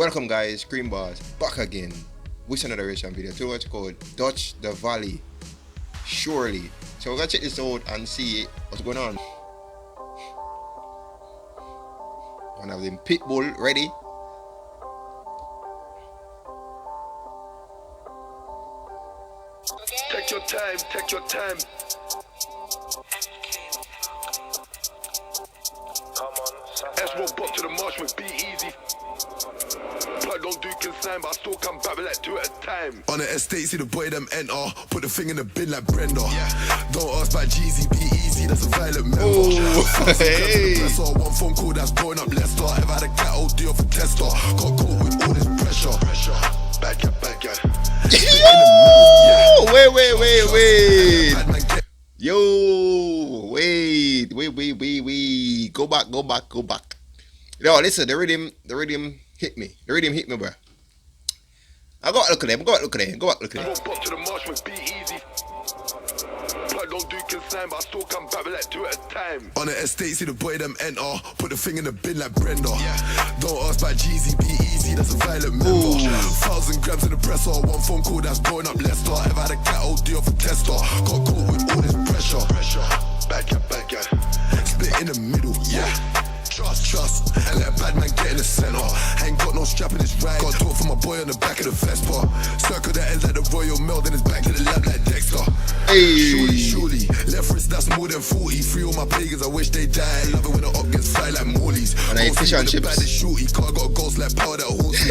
Welcome guys, Green Bars back again with another reaction video to what's called Dutchavelli. Surely. So we're gonna check this out and see what's going on. One of them Pitbull ready. Take your time, take your time. S1 bop to the marsh with be easy. Plug don't do consign, but I still come back with like 2 at a time. On the estate, see the boy them enter. Put the thing in the bin like Brenda. Don't ask about Jeezy, be easy, that's a violent member. Hey. One phone call that's blowing up Leicester. Ever had a cat old deal for tester. Got caught with all this pressure. Bad guy, bad guy. Yo, wait. Yo, wait. Go back. Yo, listen, the rhythm hit me. The rhythm hit me, bro. I got to look at them. Go back, look at them. Bop to the marsh with be easy. Plug don't do consign, but I still come back with like 2 at a time. On the estate, see the boy them enter. Put the thing in the bin like Brenda. Don't ask about Jeezy, be easy, that's a violent member. 1,000 grams in the presser. One phone call that's blowing up Leicester. Ever had a cat old deal for tester. Got caught with all this pressure. Bad guy. Split in the middle, Trust, and let a bad man get in the center. Ain't got no strap in this ride. Got talk for my boy on the back of the Vespa. Circle the ends like the Royal Mail, then it's back to the lab like Dexter. Hey. Surely, left wrist that's more than 40. Free all my pagans, I wish they died. Love it when the up gets fly like Morley's. And I fish on chips. Baddest shorty, car got a ghost like power that horse.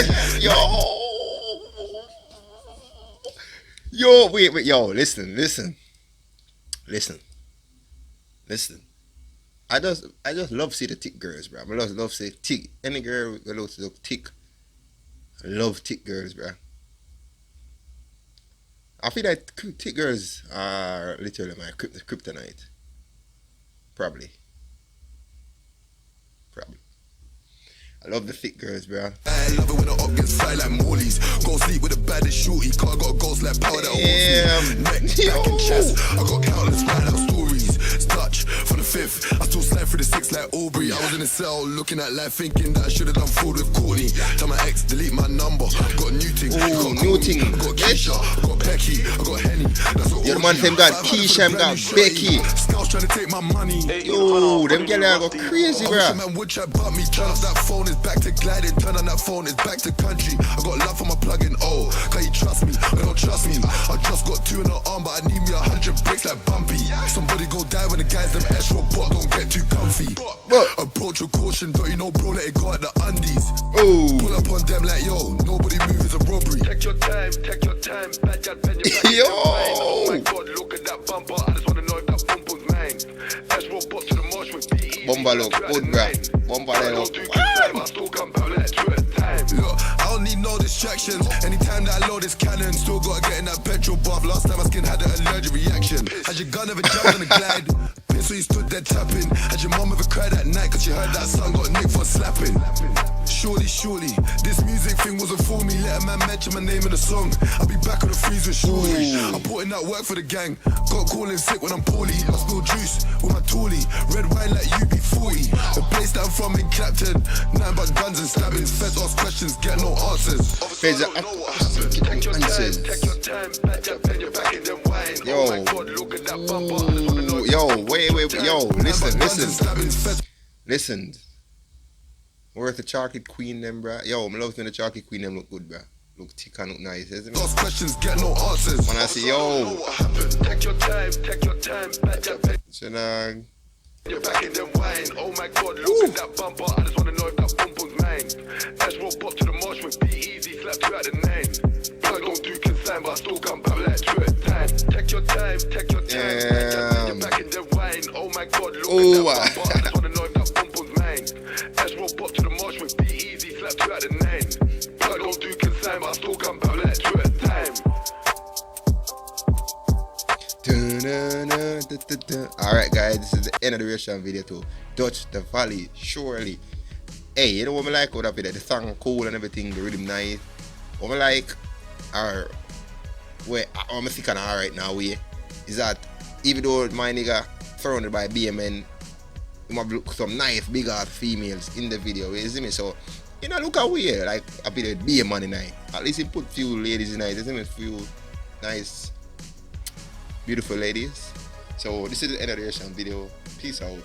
Yo, wait, yo, listen. I just love see the thick girls, bro. I love see thick. Any girl that looks thick. I love thick girls, bro. I feel like thick girls are literally my kryptonite. Probably. I love the thick girls, bro. I love it when the up gets fly like Morley's. Go sleep with the baddest shorty. Car got a ghost like power that horse. Neck, back and chest. I got countless ride out stories. Touch for the 5th. I still slide through the 6 like Aubrey. I was in the cell looking at life thinking that I should have done fraud with Courtney. Tell my ex delete my number. Got new thing. New thing. I got Keisha. I got Becky. I got Henny. Your man them got Keisha, them got Becky. Scouts trying to take my money. Yo, them girls go crazy, bro. Man would chat about me. Turn off that phone, it's back to gliding. Turn on that phone, it's back to country. I got love for my plug-in. Oh, can you trust me? Or don't trust me? I just got 2 in the arm, but I need me 100 bricks like Bumpy. Somebody go die when the guys them extra bot don't get too comfy. Approach with caution, but you know, bro, let it go at the undies. Pull up on them like yo, nobody move is a robbery. Take your time. Bad guy, bend your back. Yo. Oh my God, look at that bumper. I just wanna know if that bumper's mine. S1 bop to the marsh with be easy. Bumper look good, bro. Bumper look. I still come back with like 2 at a time. Look, I don't need no distractions. Anytime that I load this cannon, still gotta get in that petrol bath. Last time my skin had an allergic reaction. Had your gun ever jumped on the glide? So you stood there tapping. Had your mom ever cried at night cause she heard that son got nicked for slapping? Surely, this music thing wasn't for me. Let a man mention my name in the song. I'll be back on the freezer shortly. I put in that work for the gang. Got calling sick when I'm poorly. I spill juice with my toolie. Red wine like UB40. The place that I'm from in Clapton. Nothing but guns and stabbings. Feds ask questions, get no answers. Take your time. Back up, bend your back in them wine. Yo. Oh my God, look at that bumper. I just wanna know if Yo, wait, yo, listen. Where's the chocolate queen them, bro? Yo, I'm loving the chocolate queen them look good, bro. Look thick and look nice, isn't it? Ask questions, get no answers. When I say yo, take your time. Back up, bend Shenang. your back in them wine. Oh my God, look at that bumper. I just wanna know if that bumper's mine. S1 bop to the marsh with be easy. Slap 2 out the 9. Plug don't do consign, but I still come back with like 2 at a time. Take your time. Back up, bend your back in them wine. Oh my God, look at that bumper. I just wanna know if that bumper's mine. S1 bop to the marsh with be easy. Slap 2 out the 9. Plug don't do consign, but I still come back with like 2 at a time. Alright guys, this is the end of the reaction video to Dutchavelli. Surely. Hey, you know what I like about that video? The song cool and everything, the rhythm nice. What I like, or where I'm sick and alright now is that even though my nigga surrounded by BMN, you might look some nice big ass females in the video, you see me? So You know, look away. Like, a bit of be a man in night. At least he put few ladies in night. There's even few nice, beautiful ladies. So, this is the end of the reaction video. Peace out.